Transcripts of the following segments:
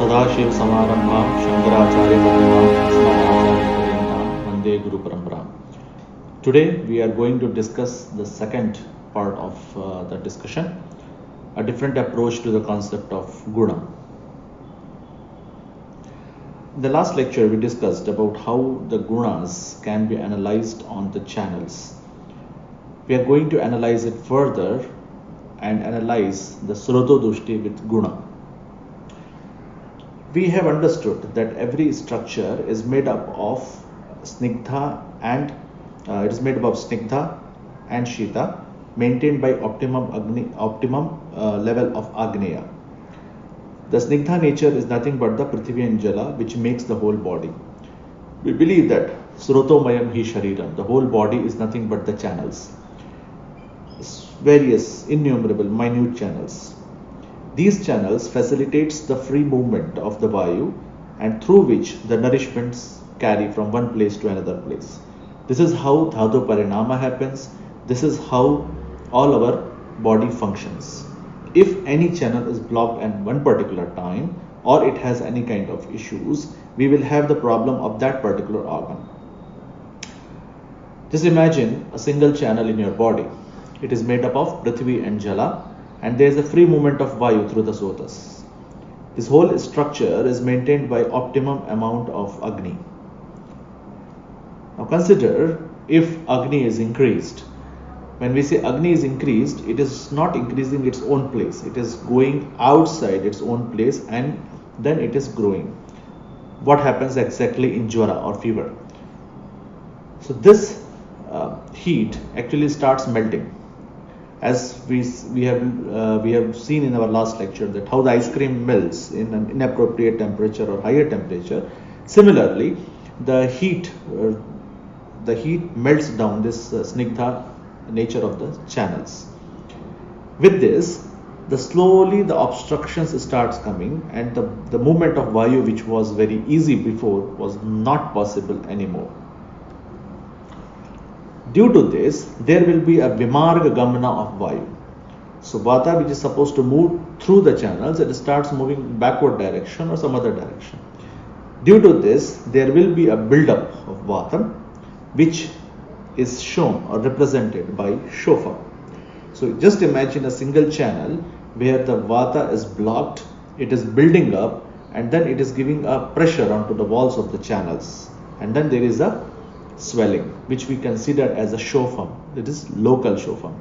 Sadashiv समारंभां Shankaracharya मध्यमां अस्मदाचार्य पर्यन्तां Vande Guru Paramparam. Today we are going to discuss the second part of the discussion, a different approach to the concept of guna. In the last lecture we discussed about how the gunas can be analyzed on the channels. We are going to analyze it further and analyze the Srotodushti with guna. We have understood that every structure is made up of snigdha and shita, maintained by optimum level of agneya. The snigdha nature is nothing but the prithvi and jala, which makes the whole body. We believe that srotomayam hi shariram, the whole body is nothing but the channels, various innumerable minute channels. These channels facilitates the free movement of the vayu and through which the nourishments carry from one place to another place. This is how dhatu parinama happens. This is how all our body functions. If any channel is blocked at one particular time or it has any kind of issues, we will have the problem of that particular organ. Just imagine a single channel in your body. It is made up of prithvi and jala, and there is a free movement of vayu through the sotas. This whole structure is maintained by optimum amount of agni. Now consider if agni is increased. When we say agni is increased, it is not increasing its own place. It is going outside its own place and then it is growing. What happens exactly in jwara or fever? So this heat actually starts melting. As we have seen in our last lecture that how the ice cream melts in an inappropriate temperature or higher temperature. Similarly, the heat melts down this snigdha nature of the channels. With this, slowly the obstructions starts coming and the movement of vayu, which was very easy before, was not possible anymore. Due to this, there will be a vimarga gamana of vayu. So vata, which is supposed to move through the channels, it starts moving backward direction or some other direction. Due to this, there will be a build-up of vata, which is shown or represented by shofa. So just imagine a single channel where the vata is blocked, it is building up, and then it is giving a pressure onto the walls of the channels, and then there is a swelling, which we consider as a shofam. It is local shofam.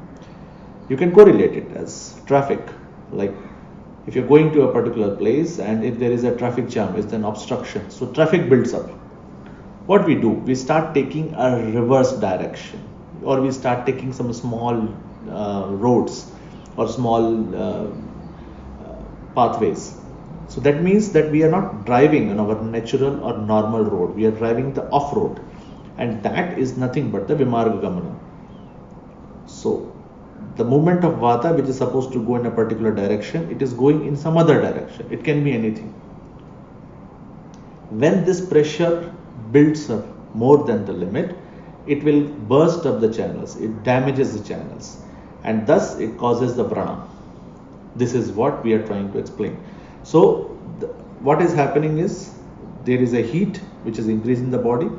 You can correlate it as traffic. Like if you're going to a particular place and if there is a traffic jam, it's an obstruction. So traffic builds up. What we do? We start taking a reverse direction, or we start taking some small roads or small pathways. So that means that we are not driving on our natural or normal road. We are driving the off-road. And that is nothing but the vimarga gamana. So the movement of vata, which is supposed to go in a particular direction, it is going in some other direction. It can be anything. When this pressure builds up more than the limit, it will burst up the channels. It damages the channels, and thus it causes the vrana. This is what we are trying to explain. So what is happening is there is a heat which is increasing the body.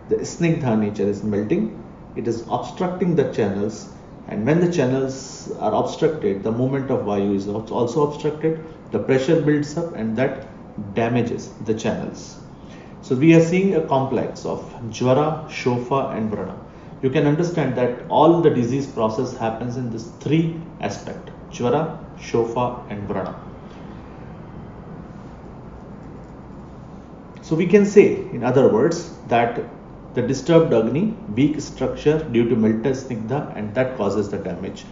The snigdha nature is melting, it is obstructing the channels, and when the channels are obstructed, the movement of vayu is also obstructed, the pressure builds up and that damages the channels. So we are seeing a complex of jwara, shofa and vrana. You can understand that all the disease process happens in this three aspects: jwara, shofa and vrana. So we can say, in other words, that the disturbed agni, weak structure due to melted snigdha, and that causes the damage.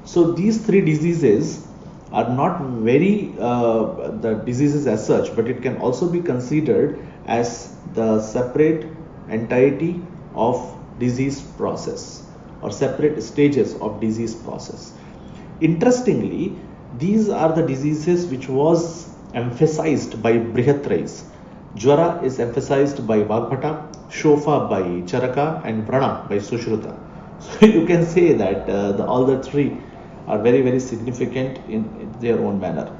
So these three diseases are not very the diseases as such, but it can also be considered as the separate entity of disease process or separate stages of disease process. Interestingly, these are the diseases which was emphasized by Brihatrayas. Jwara is emphasized by Vagbhata, Shofa by Charaka, and Vrana by Sushruta. So you can say that all the three are very, very significant in their own manner.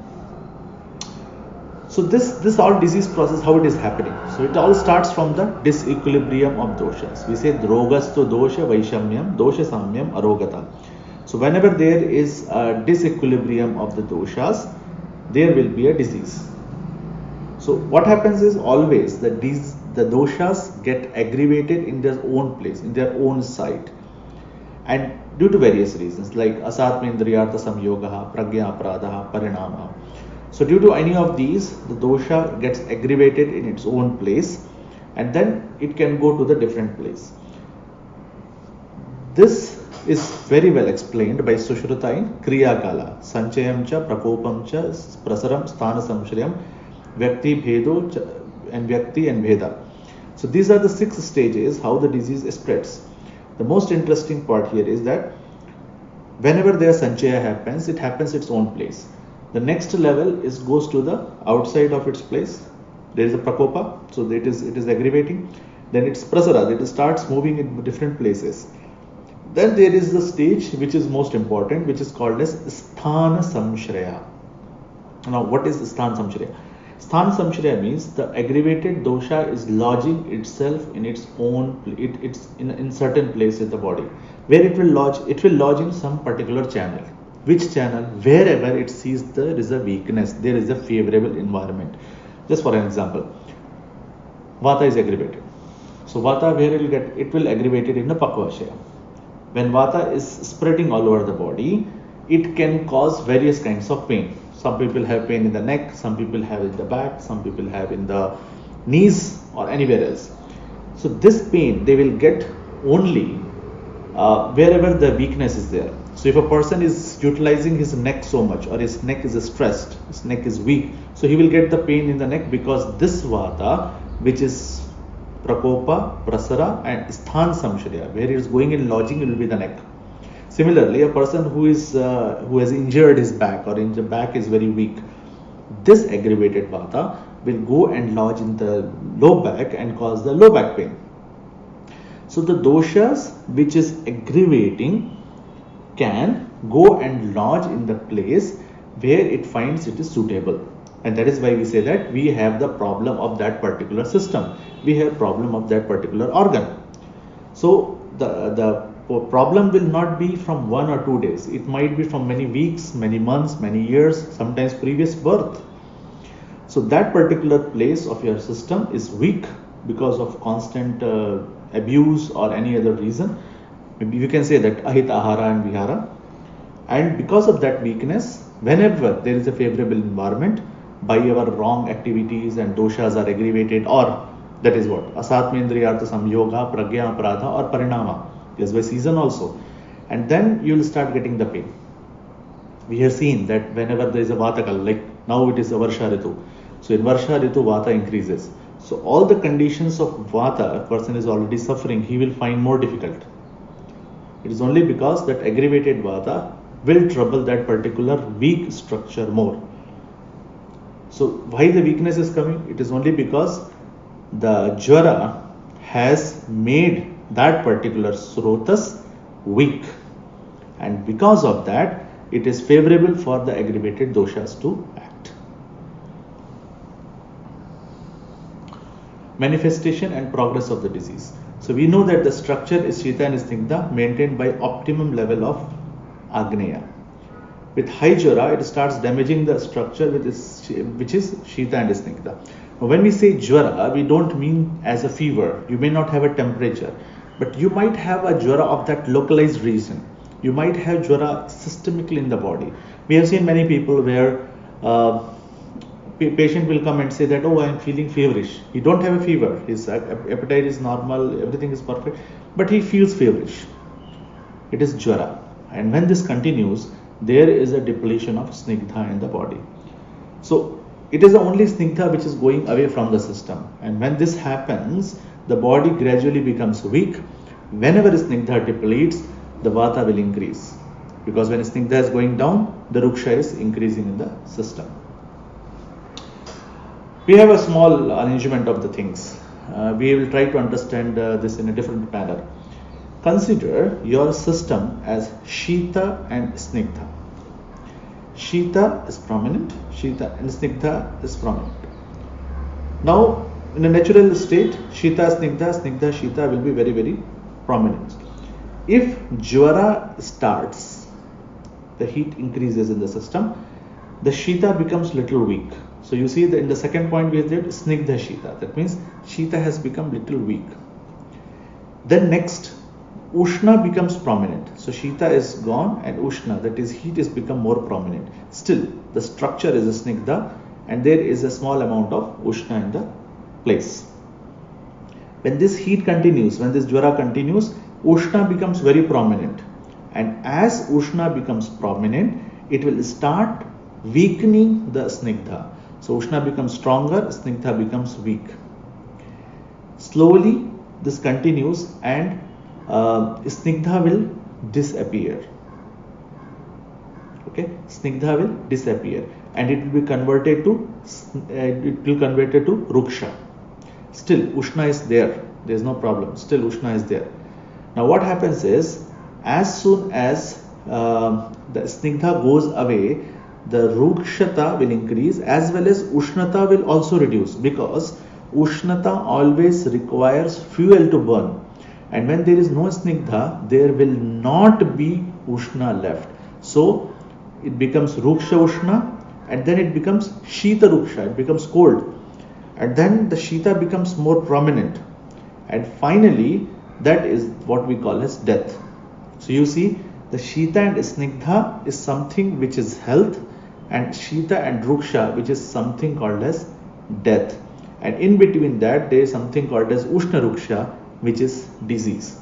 So this all disease process, how it is happening? So it all starts from the disequilibrium of doshas. We say drogasto dosha vaishamyam, dosha samyam arogata. So whenever there is a disequilibrium of the doshas, there will be a disease. So what happens is always that the doshas get aggravated in their own place, in their own site, and due to various reasons like asatmendriyartha samyogaha, pragya apradaha, parinama. So due to any of these, the dosha gets aggravated in its own place, and then it can go to the different place. This is very well explained by Sushruta in Kriya Kala, Sanchayam cha, Prakopam cha, Prasaram, Sthana Samshriyam, Vyakti Bhedo and Vyakti and Bheda. So these are the 6 stages how the disease spreads. The most interesting part here is that whenever their Sanchaya happens, it happens its own place. The next level goes to the outside of its place. There is a Prakopa, so it is aggravating. Then it's Prasara, that it starts moving in different places. Then there is the stage which is most important, which is called as Sthana Samshraya. Now what is Sthana Samshraya? Sthana Samshraya means the aggravated dosha is lodging itself in its own, it's in certain place in the body. Where it will lodge in some particular channel. Which channel? Wherever it sees there is a weakness, there is a favorable environment. Just for an example, Vata is aggravated. So Vata, where it will aggravate it in the Pakvashaya. When Vata is spreading all over the body, it can cause various kinds of pain. Some people have pain in the neck, some people have in the back, some people have in the knees or anywhere else. So this pain they will get only wherever the weakness is there. So if a person is utilizing his neck so much, or his neck is stressed, his neck is weak, so he will get the pain in the neck because this Vata, which is Prakopa, Prasara and Sthan Samshraya, where it is going and lodging, it will be the neck. Similarly, a person who has injured his back, or in the back is very weak, this aggravated Vata will go and lodge in the low back and cause the low back pain. So the doshas which is aggravating can go and lodge in the place where it finds it is suitable, and that is why we say that we have the problem of that particular system, we have problem of that particular organ. So the problem will not be from 1 or 2 days, it might be from many weeks, many months, many years, sometimes previous birth. So that particular place of your system is weak because of constant abuse or any other reason. Maybe you can say that ahita ahara and vihara, and because of that weakness, whenever there is a favorable environment, by our wrong activities and doshas are aggravated, or that is what asatmendriyartha samyoga, pragya aparadha or parinama, yes, by season also, and then you will start getting the pain. We have seen that whenever there is a vatakal, like now it is a varsha ritu, so in varsha ritu vata increases, so all the conditions of vata a person is already suffering, he will find more difficult. It is only because that aggravated vata will trouble that particular weak structure more. So why the weakness is coming? It is only because the jvara has made that particular srotas weak, and because of that it is favorable for the aggravated doshas to act. Manifestation and progress of the disease. So we know that the structure is Shita and Snigdha maintained by optimum level of Agneya. With high jvara, it starts damaging the structure which is Shita and Snigdha. Now, when we say jvara, we don't mean as a fever. You may not have a temperature, but you might have a jvara of that localized region. You might have jvara systemically in the body. We have seen many people where patient will come and say that, oh, I am feeling feverish. He don't have a fever. His appetite is normal, everything is perfect, but he feels feverish. It is jvara. And when this continues, there is a depletion of snigdha in the body. So it is the only snigdha which is going away from the system. And when this happens, the body gradually becomes weak. Whenever snigdha depletes, the vata will increase. Because when snigdha is going down, the ruksha is increasing in the system. We have a small arrangement of the things. We will try to understand this in a different manner. Consider your system as Shita and Snigdha. Shita is prominent, Shita and Snigdha is prominent. Now, in a natural state, Shita, Snigdha, Shita will be very, very prominent. If Jvara starts, the heat increases in the system, the Shita becomes little weak. So you see that in the second point we did Snigdha Shita. That means Shita has become little weak. Then next, Ushna becomes prominent. So Shita is gone and Ushna, that is heat, is become more prominent. Still, the structure is a Snigdha and there is a small amount of Ushna in the place. When this heat continues, when this Jvara continues, Ushna becomes very prominent. And as Ushna becomes prominent, it will start weakening the Snigdha. So Ushna becomes stronger, Snigdha becomes weak. Slowly this continues and Snigdha will disappear. Okay, Snigdha will disappear and it will be converted to Ruksha. Still Ushna is there. There is no problem. Still Ushna is there. Now what happens is, as soon as the Snigdha goes away, the Rukshata will increase as well as Ushnata will also reduce, because Ushnata always requires fuel to burn, and when there is no Snigdha, there will not be Ushna left. So it becomes Ruksha Ushna and then it becomes Shita Ruksha, it becomes cold, and then the Shita becomes more prominent, and finally that is what we call as death. So you see, the Shita and Snigdha is something which is health, and Shita and Ruksha which is something called as death, and in between that there is something called as Ushna Ruksha, which is disease.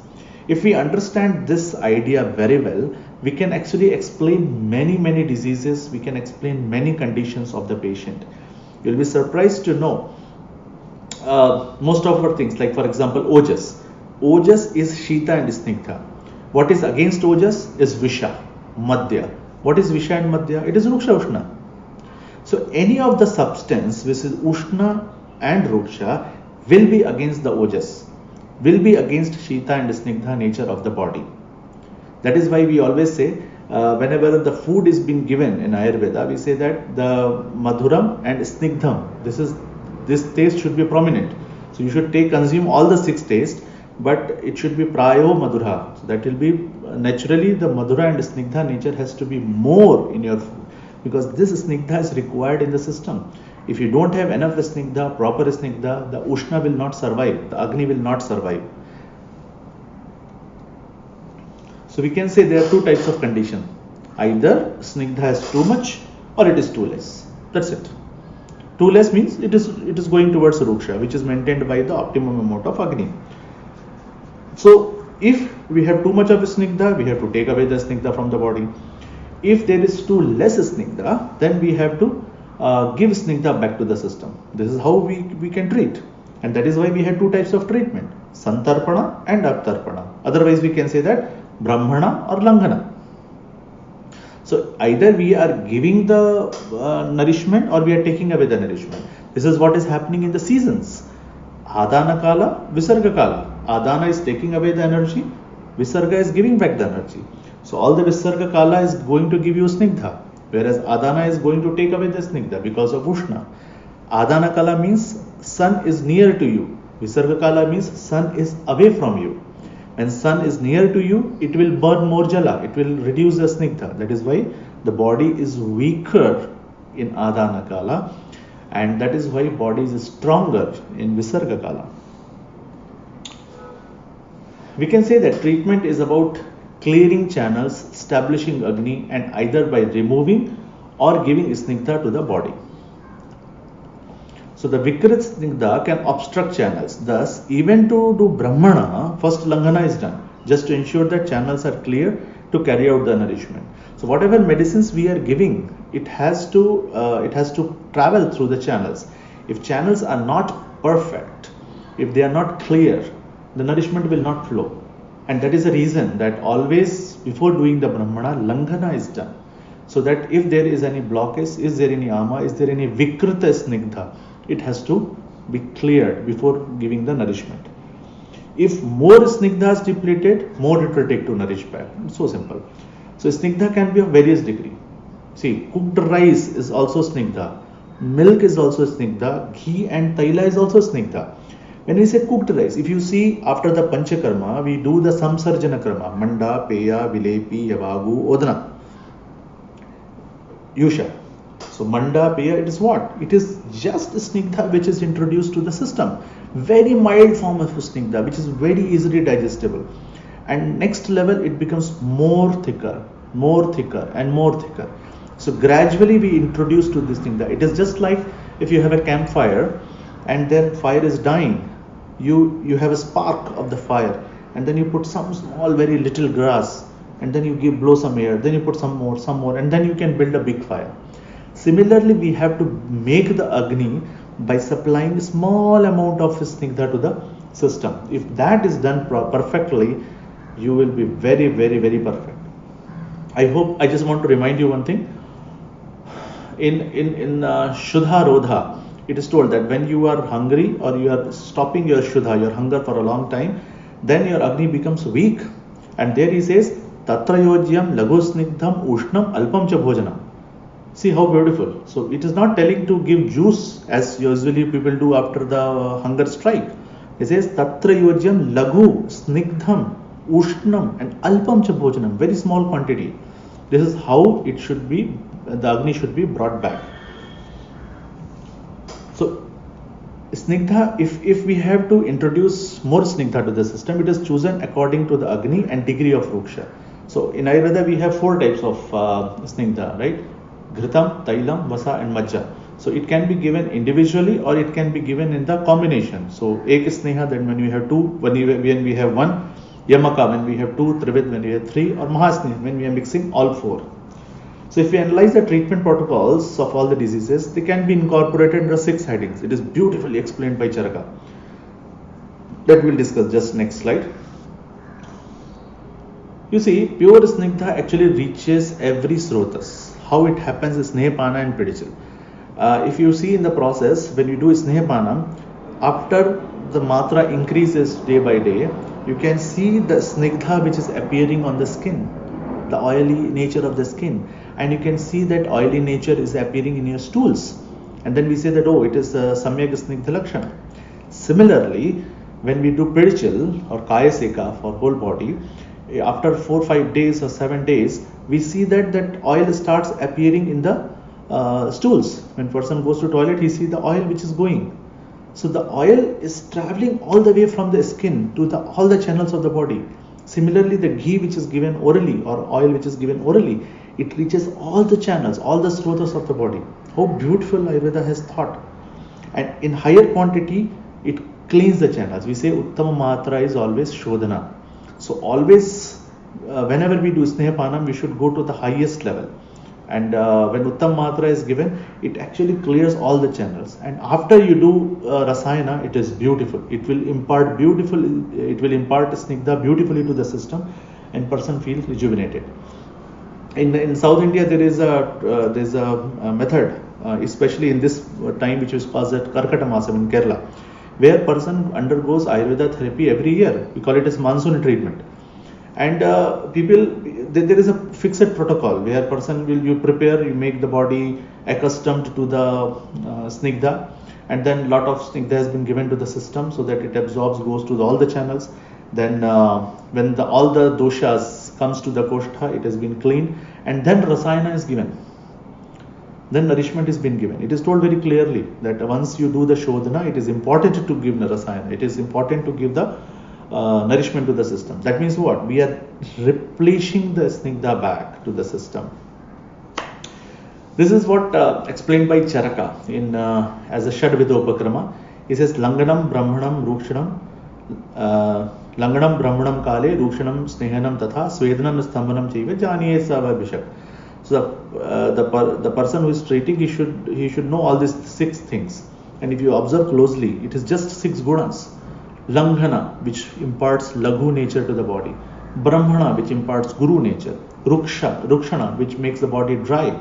If we understand this idea very well, we can actually explain many diseases, we can explain many conditions of the patient. You'll be surprised to know most of our things, like for example Ojas. Ojas is Shita and Snigdha. What is against Ojas is Visha, Madhya. What is Visha and Madhya? It is Ruksha Ushna. So any of the substance which is Ushna and Ruksha will be against the Ojas, will be against Shita and Snigdha nature of the body. That is why we always say, whenever the food is being given in Ayurveda, we say that the Madhuram and Snigdham, this taste should be prominent. So you should consume all the 6 tastes, but it should be Prayo Madhura. So that will be naturally the Madhura and Snigdha nature has to be more in your food, because this Snigdha is required in the system. If you don't have enough Snigdha, proper Snigdha, the Ushna will not survive, the Agni will not survive. So we can say there are 2 types of condition. Either Snigdha has too much or it is too less. That's it. Too less means it is going towards Ruksha, which is maintained by the optimum amount of Agni. So if we have too much of Snigdha, we have to take away the Snigdha from the body. If there is too less Snigdha, then we have to give Snigdha back to the system. This is how we can treat. And that is why we have 2 types of treatment, Santarpana and Aptarpana. Otherwise we can say that Brahmana or Langhana. So either we are giving the nourishment or we are taking away the nourishment. This is what is happening in the seasons. Adana Kala, Visarga Kala. Adana is taking away the energy, Visarga is giving back the energy. So all the Visarga Kala is going to give you Snigdha, whereas Adana is going to take away the Snigdha because of Ushna. Adana Kala means sun is near to you. Visarga Kala means sun is away from you. When sun is near to you, it will burn more Jala, it will reduce the Snigdha. That is why the body is weaker in Adana Kala, and that is why body is stronger in Visarga Kala. We can say that treatment is about clearing channels, establishing Agni, and either by removing or giving Snigdha to the body. So the Vikrit Snigdha can obstruct channels. Thus, even to do Brahmana, first Langhana is done, just to ensure that channels are clear to carry out the nourishment. So whatever medicines we are giving, it has to travel through the channels. If channels are not perfect, if they are not clear, the nourishment will not flow. And that is the reason that always before doing the Brahmana, Langhana is done. So that if there is any blockage, is there any ama, is there any Vikrita Snigdha, it has to be cleared before giving the nourishment. If more Snigdha is depleted, more it will take to nourish back. It's so simple. So Snigdha can be of various degree. See, cooked rice is also snigdha. Milk is also snigdha. Ghee and taila is also snigdha. When we say cooked rice, if you see after the panchakarma, we do the samsarjana karma. Manda, Peya, Vilepi, Yavagu, Odana. Yusha. So Manda, Peya, it is what? It is just snigdha which is introduced to the system. Very mild form of snigdha which is very easily digestible. And next level it becomes more thicker and more thicker. So gradually we introduce to this thing that it is just like if you have a campfire and then fire is dying, you have a spark of the fire and then you put some small very little grass and then you blow some air, then you put some more and then you can build a big fire. Similarly, we have to make the Agni by supplying a small amount of snigdha to the system. If that is done perfectly, you will be very, very, very perfect. I just want to remind you one thing. In Shuddha Rodha, it is told that when you are hungry or you are stopping your Shuddha, your hunger for a long time, then your Agni becomes weak. And there he says, Tatra yojyam lagu snigdham ushnam alpam cha bhojanam. See how beautiful. So it is not telling to give juice as usually people do after the hunger strike. It says Tatra yojyam lagu snigdham ushnam and alpam cha bhojanam. Very small quantity. This is how it should be, the Agni should be brought back. So snigdha, if we have to introduce more snigdha to the system, it is chosen according to the Agni and degree of Ruksha. So in Ayurveda we have 4 types of snigdha, right? Ghritam, Tailam, Vasa and Majja. So it can be given individually or it can be given in the combination. So Ek Sneha, then when we have 2, when we have 1, Yamaka when we have 2, Trivid when we have 3, or Mahasneha when we are mixing all 4. So if we analyze the treatment protocols of all the diseases, they can be incorporated under 6 headings. It is beautifully explained by Charaka. That we'll discuss just next slide. You see, pure snigdha actually reaches every srotas. How it happens is Snehapana and Pidichal. If you see in the process, when you do Snehapana, after the matra increases day by day, you can see the snigdha which is appearing on the skin, the oily nature of the skin, and you can see that oily nature is appearing in your stools. And then we say that, oh, it is Samyak Snigdha Lakshana. Similarly, when we do Pidichal or Kaya Seka for whole body, after 4-5 days or 7 days, we see that oil starts appearing in the stools. When person goes to toilet, he sees the oil which is going. So the oil is traveling all the way from the skin to all the channels of the body. Similarly, the ghee which is given orally or oil which is given orally, it reaches all the channels, all the srotas of the body. How beautiful Ayurveda has thought. And in higher quantity, it cleans the channels. We say Uttama Matra is always Shodhana. So always, whenever we do Snehapanam, we should go to the highest level. And when Uttam Matra is given, it actually clears all the channels. And after you do Rasayana, it is beautiful. It will impart Snigdha beautifully to the system, and person feels rejuvenated. In South India, there is a method, especially in this time, which is called at Karkata Masam in Kerala, where person undergoes Ayurveda therapy every year. We call it as monsoon treatment. And there is a fixed protocol where you make the body accustomed to the snigdha, and then lot of snigdha has been given to the system so that it absorbs, goes to all the channels. Then when all the doshas comes to the koshtha, it has been cleaned, and then rasayana is given. Then nourishment is been given. It is told very clearly that once you do the shodhana, it is important to give the rasayana. It is important to give the nourishment to the system. That means what? We are replenishing the snigdha back to the system. This is what explained by Charaka in as a Shadvidopakrama. He says Langanam Brahmanam Rukshanam Langanam Brahmanam Kale Rukshanam Snehanam Tatha Swedanam Sthambanam Chaiva Janiye Sava Bishak. So the person who is treating, he should know all these 6 things. And if you observe closely, it is just 6 gunas. Langhana, which imparts Laghu nature to the body. Brahmana, which imparts Guru nature. Rukshana, which makes the body dry.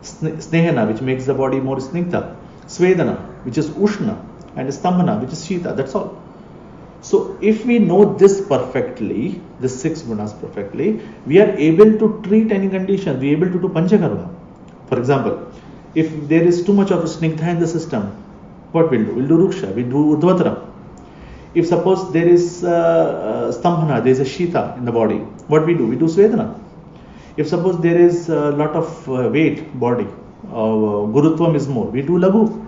Snehana, which makes the body more snigdha. Svedana, which is Ushna. And Stambhana, which is Shita. That's all. So if we know this perfectly, the 6 gunas perfectly, we are able to treat any condition. We are able to do Panchakarma. For example, if there is too much of a snigdha in the system, what we'll do? We'll do ruksha, we'll do urdhvatara. If suppose there is stambhana, there is a shita in the body, what we do? We do svedana. If suppose there is a lot of weight body, gurutvam is more, we do lagu.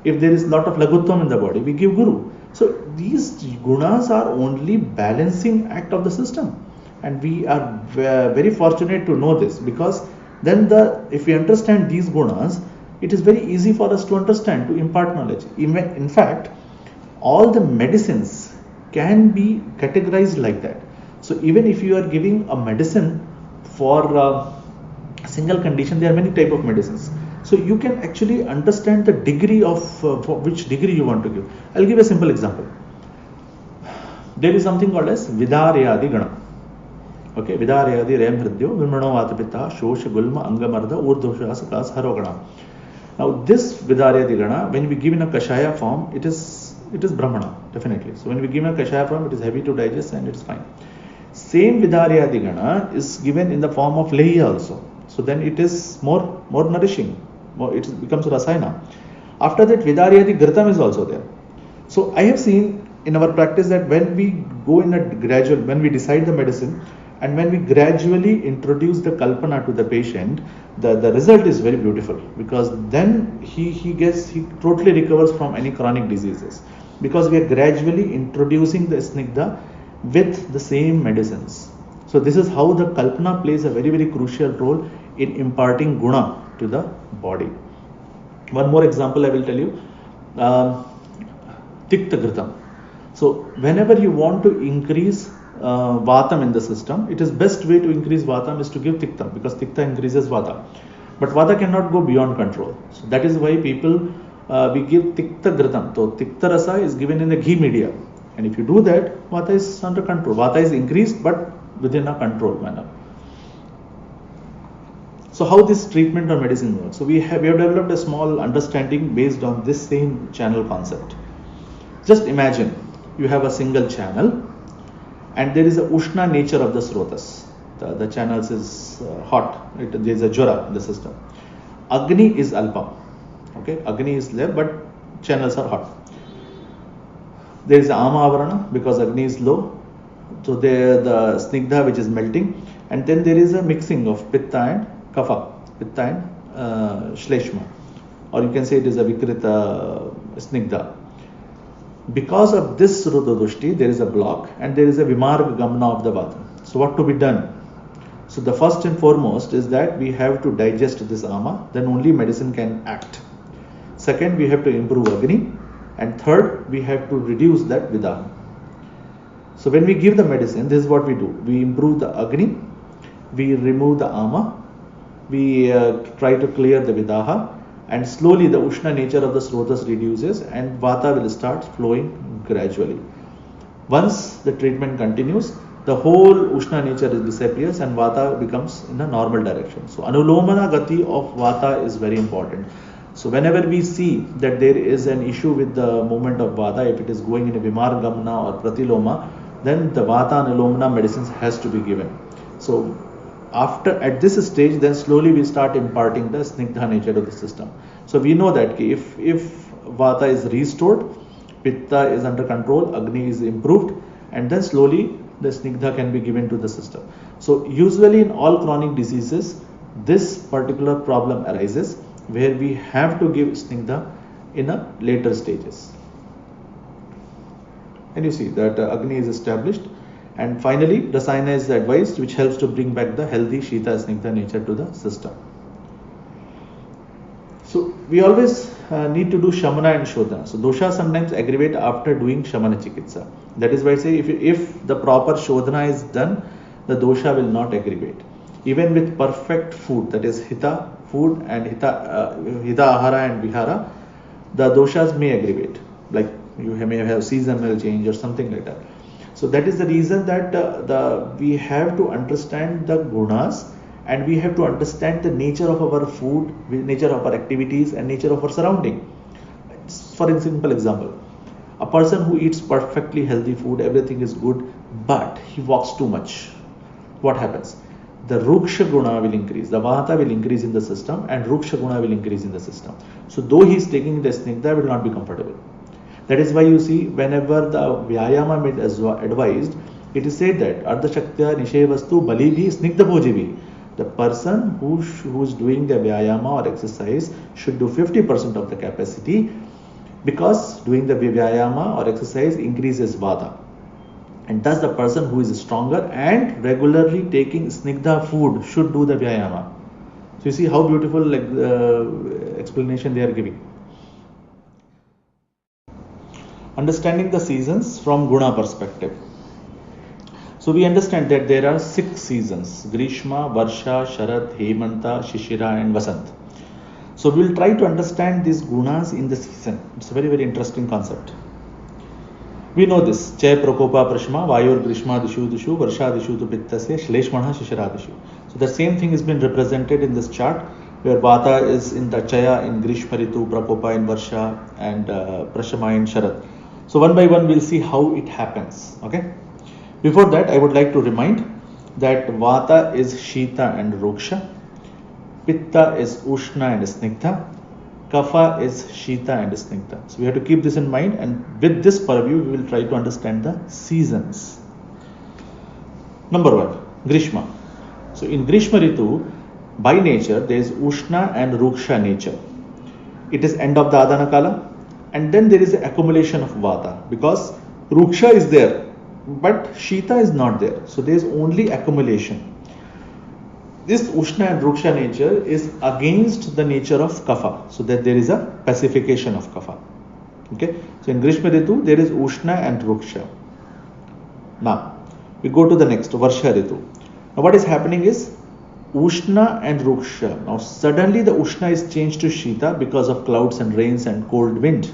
If there is lot of lagutvam in the body, we give guru. So these gunas are only balancing act of the system, and we are very fortunate to know this, because then if we understand these gunas, it is very easy for us to understand, to impart knowledge. In fact, all the medicines can be categorized like that. So even if you are giving a medicine for a single condition, there are many type of medicines. So you can actually understand the degree of for which degree you want to give. I'll give a simple example. There is something called as Vidaryadi Gana. Okay, Vidaryadi Rem Hridyo Vimano Vatapita Shosha Gulma Angamarda Urdhosha Sakas Harogana. Now this Vidaryadi Gana, when we give in a Kashaya form, it is Brahmana, definitely. So when we give in a Kashaya form, it is heavy to digest and it's fine. Same Vidaryadi Gana is given in the form of Lehi also. So then it is more nourishing. It becomes Rasayana. After that, Vidaryadi Ghritam is also there. So I have seen in our practice that when we go in a gradual, when we decide the medicine and when we gradually introduce the Kalpana to the patient, the result is very beautiful, because then he totally recovers from any chronic diseases, because we are gradually introducing the Snigdha with the same medicines. So this is how the Kalpana plays a very, very crucial role in imparting guna to the body. One more example I will tell you. Tikta Ghritam. So whenever you want to increase Vatam in the system, it is best way to increase Vatam is to give Tikta, because Tikta increases Vata. But Vata cannot go beyond control. So that is why people, we give Tikta Ghritam. So Tikta Rasa is given in a ghee media. And if you do that, Vata is under control. Vata is increased but within a controlled manner. So how this treatment or medicine works? So we have developed a small understanding based on this same channel concept. Just imagine you have a single channel and there is a Ushna nature of the Srotas. The channels is hot. There is a Jwara in the system. Agni is Alpa. Okay, Agni is there but channels are hot. There is Ama Avarana because Agni is low. So there the Snigdha which is melting, and then there is a mixing of Pitta and Kapha, Pitta and Shleshma, or you can say it is a Vikrita Snigdha. Because of this Rudradushti, there is a block and there is a Vimarga Gamna of the Vata. So what to be done? So the first and foremost is that we have to digest this Ama, then only medicine can act. Second, we have to improve Agni, and third, we have to reduce that Vidaha. So when we give the medicine, this is what we do. We improve the Agni, we remove the Ama, we try to clear the Vidaha, and slowly the Ushna nature of the Srotas reduces and Vata will start flowing gradually. Once the treatment continues, the whole Ushna nature disappears and Vata becomes in a normal direction. So Anulomana Gati of Vata is very important. So whenever we see that there is an issue with the movement of Vata, if it is going in a Vimargamna or Pratiloma, then the Vata Anulomana medicines has to be given. So at this stage, then slowly we start imparting the Snigdha nature of the system. So we know that if Vata is restored, Pitta is under control, Agni is improved, and then slowly the Snigdha can be given to the system. So usually in all chronic diseases, this particular problem arises where we have to give Snigdha in a later stages. And you see that Agni is established. And finally, Rasayana is advised, which helps to bring back the healthy Shita Snigdha nature to the system. So we always need to do Shamana and Shodhana. So dosha sometimes aggravate after doing Shamana Chikitsa. That is why I say if the proper Shodhana is done, the dosha will not aggravate. Even with perfect food, that is Hita food and Hita Ahara and Vihara, the doshas may aggravate. Like you may have seasonal change or something like that. So that is the reason that we have to understand the gunas and we have to understand the nature of our food, nature of our activities and nature of our surrounding. For a simple example, a person who eats perfectly healthy food, everything is good, but he walks too much. What happens? the Ruksha Guna will increase, the Vata will increase in the system, and Ruksha Guna will increase in the system. So though he is taking the Snigdha, will not be comfortable. That is why you see, whenever the Vyayama is advised, it is said that Ardha Shaktya Nishevastu Balibhi Snigdha Bhojivi. The person who is doing the Vyayama or exercise should do 50% of the capacity, because doing the Vyayama or exercise increases Vata. And thus the person who is stronger and regularly taking Snigdha food should do the Vyayama. So you see how beautiful explanation they are giving. Understanding the seasons from Guna perspective. So we understand that there are 6 seasons: Grishma, Varsha, Sharad, Hemanta, Shishira and Vasant. So we will try to understand these gunas in the season. It's a very, very interesting concept. We know this: Chai Prakopa Prashma, Vayor Grishma Dishu Dishu, Varsha Dishu tu Pittasya, Shleshmana Shishira Dishu. So the same thing has been represented in this chart, where Vata is in the Chaya in Grishma Ritu, Prakopa in Varsha, and Prashama in Sharad. So one by one we'll see how it happens. Okay. Before that, I would like to remind that Vata is Shita and Ruksha, Pitta is Ushna and Snigdha, Kapha is Shita and Snigdha. So we have to keep this in mind, and with this purview, we will try to understand the seasons. Number 1, Grishma. So in Grishma Ritu, by nature, there is Ushna and Ruksha nature. It is end of the Adana Kala, and then there is an accumulation of Vata, because Ruksha is there, but Shita is not there. So there is only accumulation. This Ushna and Ruksha nature is against the nature of Kapha, so that there is a pacification of Kapha. Okay, so in Grishma Ritu there is Ushna and Ruksha. Now we go to the next, Varsha Ritu. Now what is happening is Ushna and Ruksha. Now suddenly the Ushna is changed to Shita because of clouds and rains and cold wind.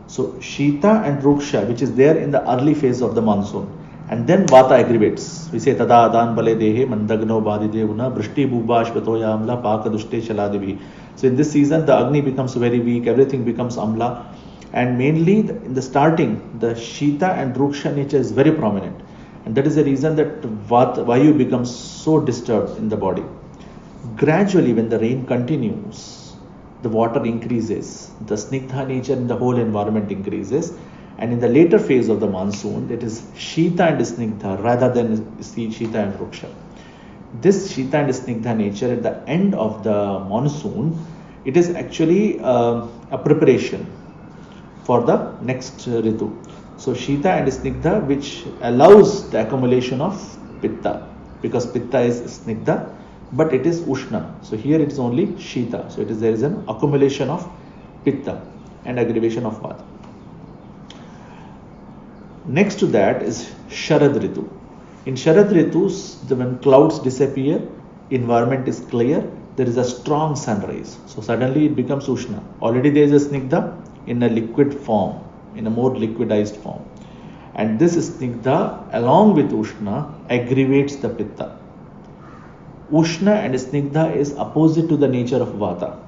So Shita and Ruksha, which is there in the early phase of the monsoon, and then Vata aggravates. We say Tada Adan Bale Dehe Mandagno Badidevuna Brishti Bhubash Patoya Amla Paka Dushte Shaladivi. So in this season the Agni becomes very weak, everything becomes Amla, and mainly in the starting the Shita and Ruksha nature is very prominent, and that is the reason that Vayu becomes so disturbed in the body. Gradually, when the rain continues, the water increases, the Snigdha nature in the whole environment increases, and in the later phase of the monsoon, it is Shita and Snigdha rather than Shita and Ruksha. This Shita and Snigdha nature at the end of the monsoon, it is actually a preparation for the next Ritu. So Shita and Snigdha, which allows the accumulation of Pitta, because Pitta is Snigdha, but it is Ushna. So here it is only Shita. So there is an accumulation of Pitta and aggravation of Vata. Next to that is Sharad Ritu. In Sharad Ritu, when clouds disappear, environment is clear, there is a strong sunrise. So suddenly it becomes Ushna. Already there is a Snigdha in a liquid form, in a more liquidized form. And this Snigdha along with Ushna aggravates the Pitta. Ushna and Snigdha is opposite to the nature of Vata.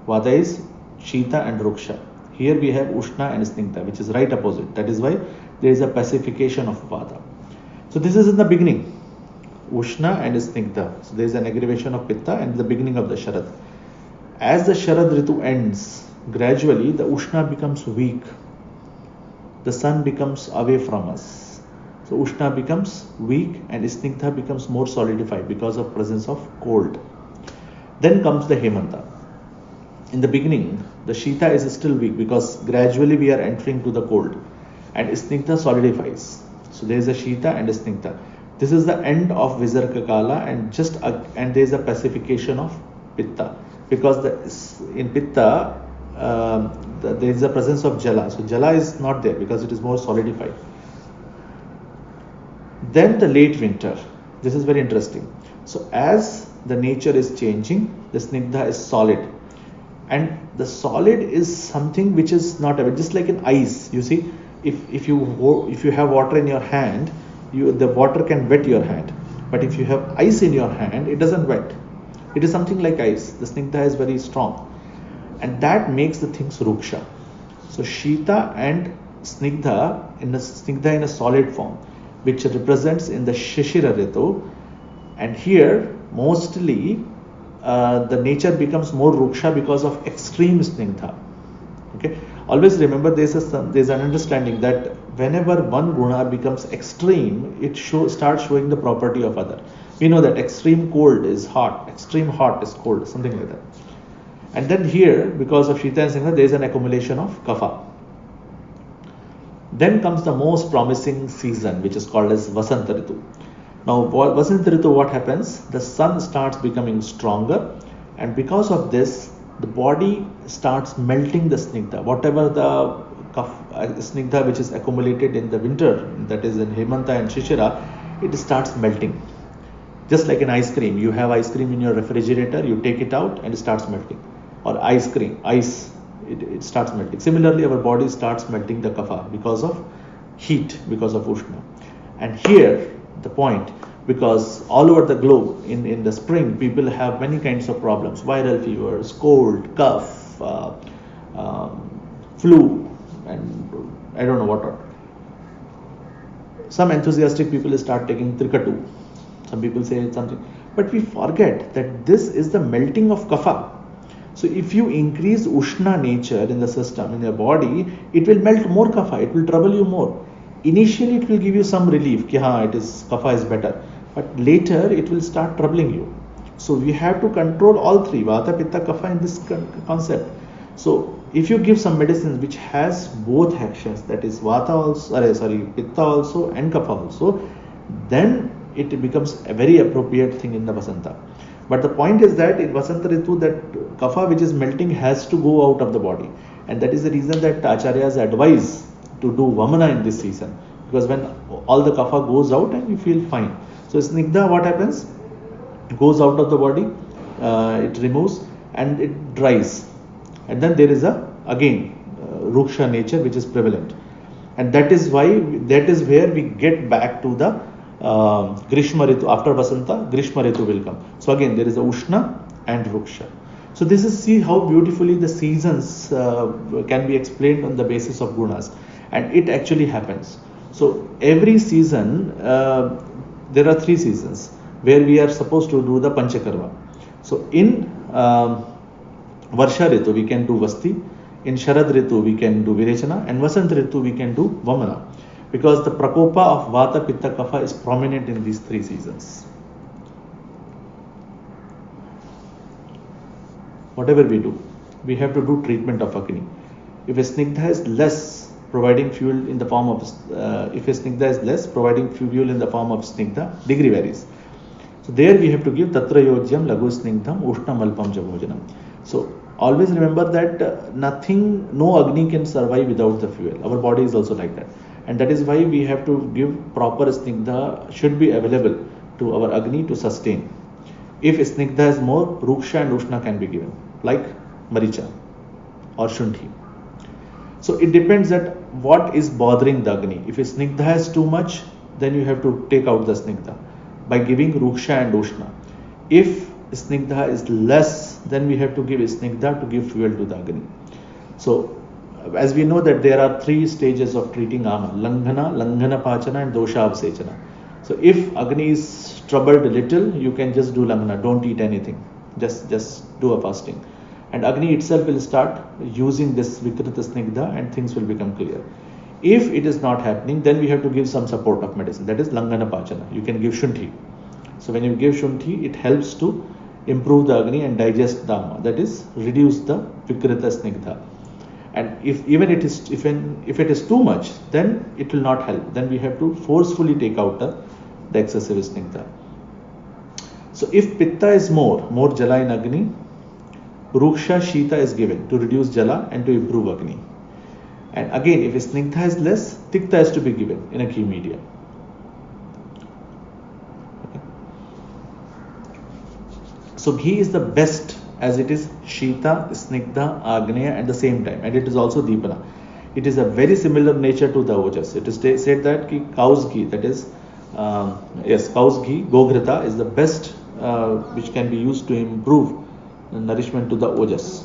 Vata is Shita and Ruksha. Here we have Ushna and Snigdha, which is right opposite. That is why there is a pacification of Vata. So this is in the beginning, Ushna and Snigdha. So there is an aggravation of Pitta and the beginning of the Sharad. As the Sharad Ritu ends, gradually the Ushna becomes weak. The sun becomes away from us. So Ushna becomes weak and Snigdha becomes more solidified because of presence of cold. Then comes the Hemanta. In the beginning, the Shita is still weak because gradually we are entering to the cold, and Snigdha solidifies. So there is a Shita and a Snigdha. This is the end of Visarga Kala, and there is a pacification of Pitta, because in Pitta there is a presence of Jala. So Jala is not there because it is more solidified. Then the late winter. This is very interesting. So as the nature is changing, the Snigdha is solid. And the solid is something which is not just like in ice. You see, if you have water in your hand, the water can wet your hand. But if you have ice in your hand, it doesn't wet. It is something like ice. The Snigdha is very strong, and that makes the things Ruksha. So Shita and Snigdha in a solid form, which represents in the Shishira Ritu, and here mostly the nature becomes more ruksha because of extreme snigdha. Okay, always remember there's an understanding that whenever one guna becomes extreme, it starts showing the property of other. We know that extreme cold is hot, extreme hot is cold, something like that. And then here, because of Shita and Snigdha, there is an accumulation of kapha. Then comes the most promising season, which is called as Vasanta Ritu. Now, Vasanta Ritu, what happens? The sun starts becoming stronger, and because of this, the body starts melting the snigdha. Whatever the snigdha which is accumulated in the winter, that is in Hemanta and Shishira, it starts melting. Just like an ice cream, you have ice cream in your refrigerator, you take it out and it starts melting. Or ice cream, it starts melting. Similarly, our body starts melting the kapha because of heat, because of ushna. And here, the point, because all over the globe in the spring, people have many kinds of problems: viral fevers, cold, cough, flu, and I don't know what all. Some enthusiastic people start taking trikatu. Some people say it's something, but we forget that this is the melting of kapha. So if you increase ushna nature in the system, in your body, it will melt more kapha, it will trouble you more. Initially it will give you some relief, ki haan, kapha is better, but later it will start troubling you. So we have to control all three, vata, pitta, kapha, in this concept. So if you give some medicines which has both actions, that is vata also, pitta also and kapha also, then it becomes a very appropriate thing in the Vasanta. But the point is that in Vasanta Ritu, that kapha which is melting has to go out of the body, and that is the reason that acharyas advise to do vamana in this season, because when all the kapha goes out and you feel fine. So snigdha, what happens? It goes out of the body, it removes and it dries, and then there is again ruksha nature which is prevalent, and that is where we get back to the Grishma Ritu. After Vasanta, Grishma Ritu will come. So again there is a Ushna and Ruksha. So this is, see how beautifully the seasons can be explained on the basis of gunas, and it actually happens. So every season, there are 3 seasons where we are supposed to do the Panchakarma. So in Varsha Ritu we can do Vasti, in Sharad Ritu we can do Virechana, and Vasant Ritu we can do Vamana, because the prakopa of vata, pitta, kapha is prominent in these 3 seasons. Whatever we do, we have to do treatment of Agni. If a snigdha is less, providing fuel in the form of snigdha, degree varies. So there we have to give tatra yogyam lagu snigdham ushnam alpam javojanam. So always remember that no Agni can survive without the fuel. Our body is also like that. And that is why we have to give proper snigdha, should be available to our Agni to sustain. If snigdha is more, ruksha and ushna can be given, like maricha or shunthi. So it depends that what is bothering the Agni. If snigdha is too much, then you have to take out the snigdha by giving ruksha and ushna. If snigdha is less, then we have to give snigdha to give fuel to the Agni. So as we know that there are 3 stages of treating ama: langhana pachana and dosha avsechana. So if Agni is troubled a little, you can just do langhana, don't eat anything, just do a fasting, and Agni itself will start using this vikrita snigdha and things will become clear. If it is not happening, then we have to give some support of medicine, that is langhana pachana. You can give shunthi. So when you give shunthi, it helps to improve the Agni and digest the ama, that is reduce the vikrita snigdha. And if it is too much, then it will not help. Then we have to forcefully take out the excessive snigdha. So if pitta is more jala in Agni, ruksha shita is given to reduce jala and to improve Agni. And again, if snigdha is less, tikta is to be given in a ghee media. Okay. So ghee is the best, as it is Shita, Snigdha, Agneya at the same time, and it is also Deepana. It is a very similar nature to the Ojas. It is said that cow's ghee, that is, cow's ghee, Goghrita, is the best which can be used to improve nourishment to the Ojas.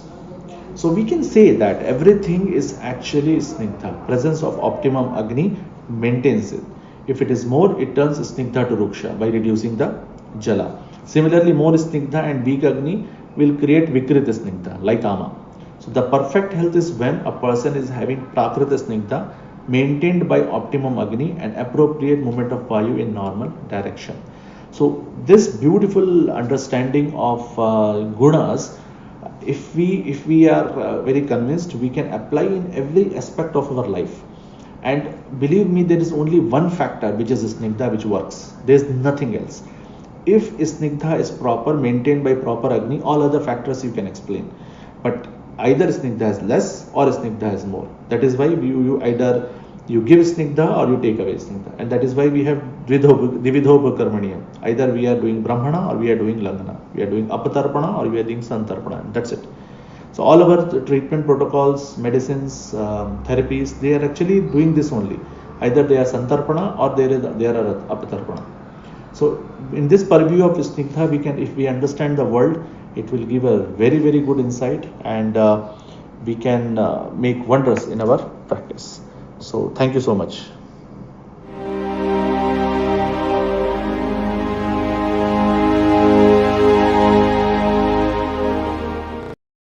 So we can say that everything is actually Snigdha. Presence of optimum Agni maintains it. If it is more, it turns Snigdha to Ruksha by reducing the Jala. Similarly, more Snigdha and weak Agni will create Vikrit Snigdha, like Ama. So the perfect health is when a person is having Prakrita Snigdha maintained by optimum Agni and appropriate movement of Vayu in normal direction. So this beautiful understanding of gunas, if we are very convinced, we can apply in every aspect of our life. And believe me, there is only one factor, which is Snigdha, which works. There is nothing else. If Snigdha is proper, maintained by proper Agni, all other factors you can explain. But either Snigdha is less or Snigdha is more. That is why you either you give Snigdha or you take away Snigdha. And that is why we have Dividho Karmaniyam. Either we are doing Brahmana or we are doing Lagna. We are doing Apatarpana or we are doing Santarpana. That's it. So all our treatment protocols, medicines, therapies, they are actually doing this only. Either they are Santarpana or they are Apatarpana. So in this purview of Snigdha, we can, if we understand the world, it will give a very, very good insight, and we can make wonders in our practice. So thank you so much.